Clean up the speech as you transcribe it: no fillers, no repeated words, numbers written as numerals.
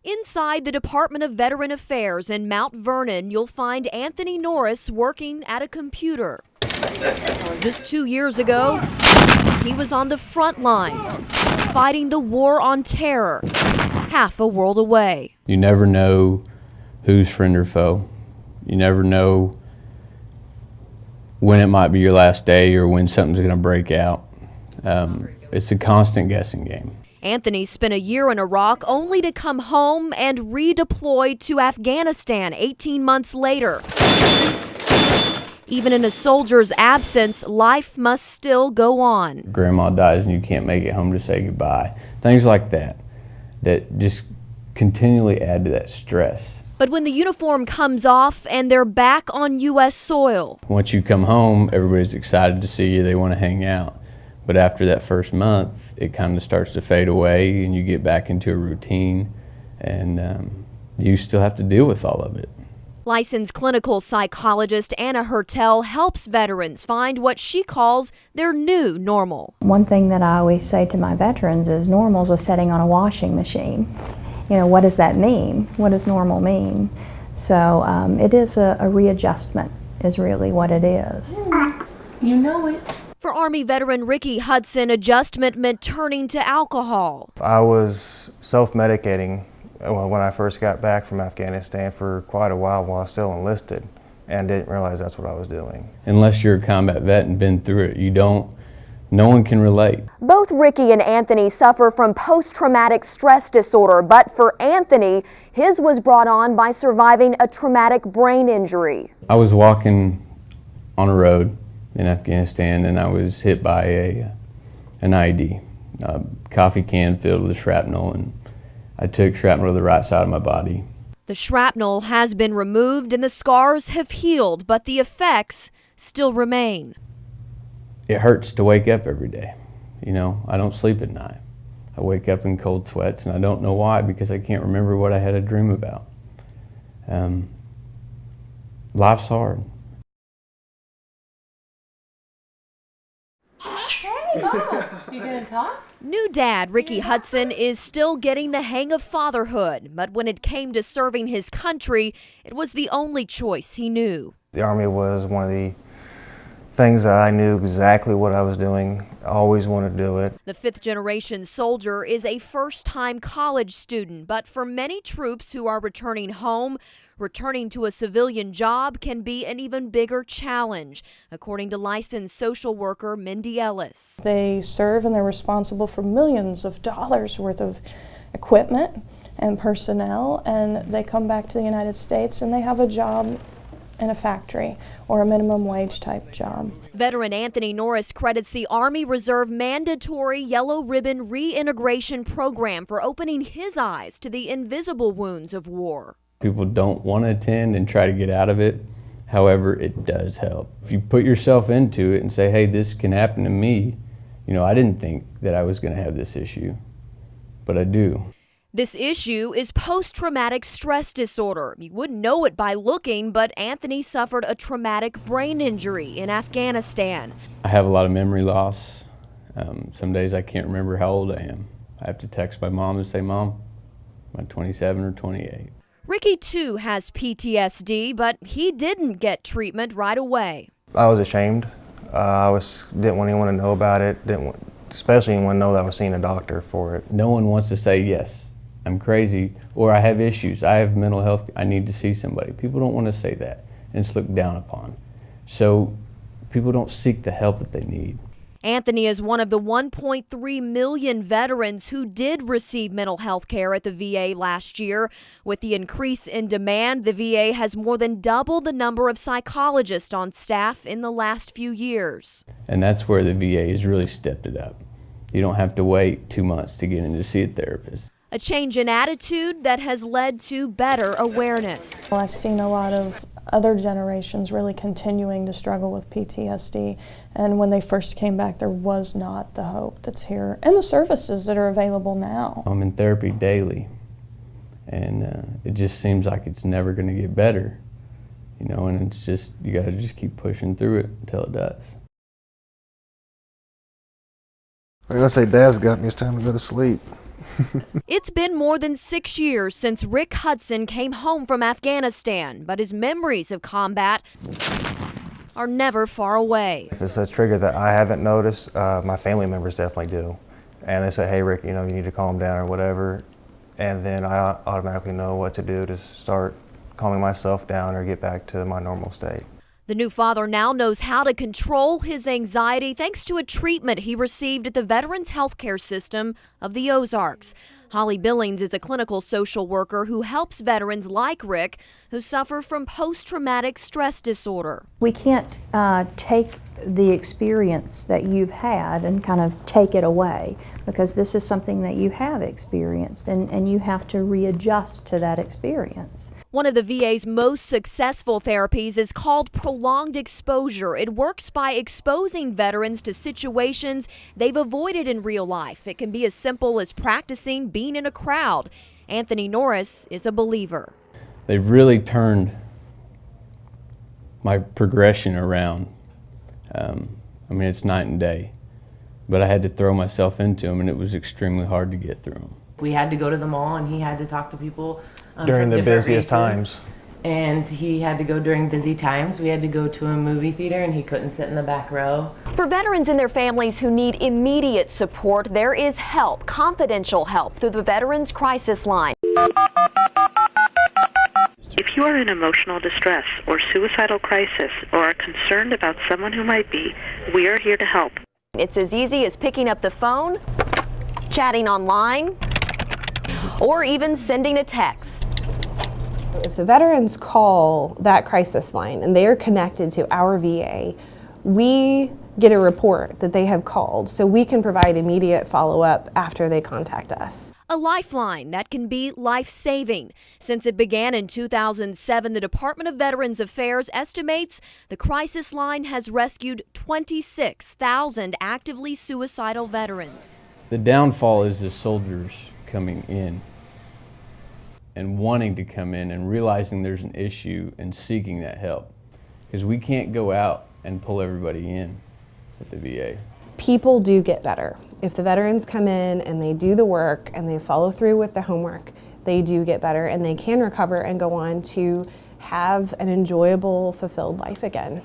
Inside the Department of Veteran Affairs in Mount Vernon, you'll find Anthony Norris working at a computer. Just 2 years ago, he was on the front lines, fighting the war on terror, half a world away. You never know who's friend or foe. You never know when it might be your last day or when something's going to break out. It's a constant guessing game. Anthony spent a year in Iraq only to come home and redeploy to Afghanistan 18 months later. Even in a soldier's absence, life must still go on. Grandma dies and you can't make it home to say goodbye. Things like that just continually add to that stress. But when the uniform comes off and they're back on U.S. soil. Once you come home, everybody's excited to see you. They want to hang out. But after that first month, it kind of starts to fade away and you get back into a routine, and you still have to deal with all of it. Licensed clinical psychologist Anna Hertel helps veterans find what she calls their new normal. One thing that I always say to my veterans is normal's a setting on a washing machine. You know, what does that mean? What does normal mean? So it is a readjustment is really what it is. You know it. For Army veteran Ricky Hudson, adjustment meant turning to alcohol. I was self-medicating when I first got back from Afghanistan for quite a while I was still enlisted, and didn't realize that's what I was doing. Unless you're a combat vet and been through it, no one can relate. Both Ricky and Anthony suffer from post-traumatic stress disorder, but for Anthony, his was brought on by surviving a traumatic brain injury. I was walking on a road in Afghanistan and I was hit by an IED, a coffee can filled with shrapnel, and I took shrapnel to the right side of my body. The shrapnel has been removed and the scars have healed, but the effects still remain. It hurts to wake up every day. You know, I don't sleep at night. I wake up in cold sweats and I don't know why, because I can't remember what I had a dream about. Life's hard. You gonna talk? New dad Ricky Hudson is still getting the hang of fatherhood, but when it came to serving his country, it was the only choice he knew. The Army was one of the things that I knew exactly what I was doing. I always wanted to do it. The fifth-generation soldier is a first-time college student, but for many troops who are returning home, returning to a civilian job can be an even bigger challenge, according to licensed social worker Mindy Ellis. They serve and they're responsible for millions of dollars worth of equipment and personnel, and they come back to the United States and they have a job in a factory or a minimum wage type job. Veteran Anthony Norris credits the Army Reserve mandatory yellow ribbon reintegration program for opening his eyes to the invisible wounds of war. People don't want to attend and try to get out of it. However, it does help. If you put yourself into it and say, hey, this can happen to me. You know, I didn't think that I was going to have this issue, but I do. This issue is post-traumatic stress disorder. You wouldn't know it by looking, but Anthony suffered a traumatic brain injury in Afghanistan. I have a lot of memory loss. Some days I can't remember how old I am. I have to text my mom and say, Mom, am I 27 or 28? Ricky, too, has PTSD, but he didn't get treatment right away. I was ashamed. Didn't want anyone to know about it. Especially anyone to know that I was seeing a doctor for it. No one wants to say, yes, I'm crazy, or I have issues, I have mental health, I need to see somebody. People don't want to say that, and it's looked down upon. So people don't seek the help that they need. Anthony is one of the 1.3 million veterans who did receive mental health care at the VA last year. With the increase in demand, the VA has more than doubled the number of psychologists on staff in the last few years. And that's where the VA has really stepped it up. You don't have to wait 2 months to get in to see a therapist. A change in attitude that has led to better awareness. Well, I've seen a lot of other generations really continuing to struggle with PTSD, and when they first came back, there was not the hope that's here and the services that are available now. I'm in therapy daily, and it just seems like it's never going to get better, you know, and it's just, you got to just keep pushing through it until it does. I'm gonna say, Dad's got me, it's time to go to sleep. It's been more than 6 years since Rick Hudson came home from Afghanistan, but his memories of combat are never far away. If it's a trigger that I haven't noticed, my family members definitely do. And they say, hey Rick, you know, you need to calm down or whatever. And then I automatically know what to do to start calming myself down or get back to my normal state. The new father now knows how to control his anxiety thanks to a treatment he received at the Veterans Healthcare System of the Ozarks. Holly Billings is a clinical social worker who helps veterans like Rick who suffer from post-traumatic stress disorder. We can't take the experience that you've had and kind of take it away, because this is something that you have experienced, and you have to readjust to that experience. One of the VA's most successful therapies is called prolonged exposure. It works by exposing veterans to situations they've avoided in real life. It can be as simple as practicing being in a crowd. Anthony Norris is a believer. They've really turned my progression around. I mean, it's night and day, but I had to throw myself into them, and it was extremely hard to get through them. We had to go to the mall, and he had to talk to people During from the different busiest races. times. And he had to go during busy times. We had to go to a movie theater, and he couldn't sit in the back row. For veterans and their families who need immediate support, there is help, confidential help, through the Veterans Crisis Line. If you are in emotional distress or suicidal crisis or are concerned about someone who might be, we are here to help. It's as easy as picking up the phone, chatting online, or even sending a text. If the veterans call that crisis line and they are connected to our VA, we get a report that they have called, so we can provide immediate follow-up after they contact us. A lifeline that can be life-saving. Since it began in 2007, the Department of Veterans Affairs estimates the crisis line has rescued 26,000 actively suicidal veterans. The downfall is the soldiers coming in and wanting to come in and realizing there's an issue and seeking that help. Because we can't go out and pull everybody in at the VA. People do get better. If the veterans come in and they do the work and they follow through with the homework, they do get better and they can recover and go on to have an enjoyable, fulfilled life again.